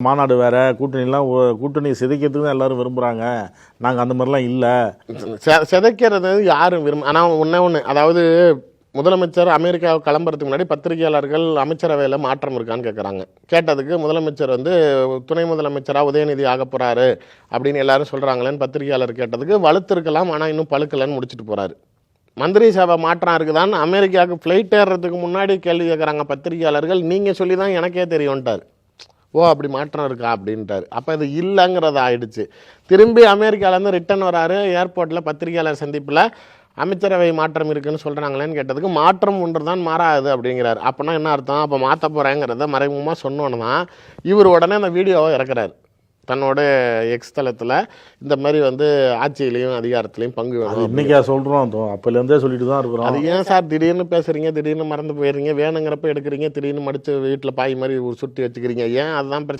மாநாடு வேற கூட்டணிலாம் கூட்டணி சிதைக்கிறதுக்கு தான் எல்லாரும் விரும்புகிறாங்க. நாங்கள் அந்த மாதிரிலாம் இல்லை. சிதைக்கிறது யாரும் ஆனால் ஒன்று, அதாவது முதலமைச்சர் அமெரிக்காவுக்கு கிளம்புறதுக்கு முன்னாடி பத்திரிகையாளர்கள் அமைச்சரவையில் மாற்றம் இருக்கான்னு கேட்குறாங்க. கேட்டதுக்கு முதலமைச்சர் துணை முதலமைச்சராக உதயநிதி ஆக போகிறாரு அப்படின்னு எல்லாரும் சொல்கிறாங்களேன்னு பத்திரிகையாளர் கேட்டதுக்கு வலுத்திருக்கலாம், ஆனால் இன்னும் பழுக்கலன்னு முடிச்சுட்டு போகிறாரு. மந்திரி சபை மாற்றம் இருக்குதான்னு அமெரிக்காவுக்கு ஃப்ளைட் ஏறுறதுக்கு முன்னாடி கேள்வி கேட்குறாங்க பத்திரிகையாளர்கள். நீங்கள் சொல்லி தான் எனக்கே தெரியும்ட்டார். ஓ அப்படி மாற்றம் இருக்கா அப்படின்ட்டார். அப்போ இது இல்லைங்கிறது ஆயிடுச்சு. திரும்பி அமெரிக்காவிலேருந்து ரிட்டன் வராரு. ஏர்போர்ட்டில் பத்திரிகையாளர் சந்திப்பில் அமைச்சரவை மாற்றம் இருக்குன்னு சொல்கிறாங்களேன்னு கேட்டதுக்கு மாற்றம் ஒன்று தான் மாறாது அப்படிங்கிறார். அப்போனா என்ன அர்த்தம்? அப்போ மாற்ற போகிறேங்கிறத மறைமுகமாக சொன்னோன்னு தான் இவர் உடனே அந்த வீடியோவை இறக்குறாரு தன்னோட எக்ஸ் தளத்தில். இந்த மாதிரி ஆட்சியிலையும் அதிகாரத்திலையும் பங்கு வேணும். இன்னைக்கா சொல்கிறோம், அப்போலேருந்தே சொல்லிட்டு தான் இருக்கிறோம். அது ஏன் சார் திடீர்னு பேசுகிறீங்க, திடீர்னு மறந்து போயிடுறீங்க, வேணுங்கிறப்ப எடுக்கிறீங்க, திடீர்னு மடித்து வீட்டில் பாய் மாதிரி சுட்டி வச்சுக்கிறீங்க, ஏன்? அதுதான் பிரச்சனை.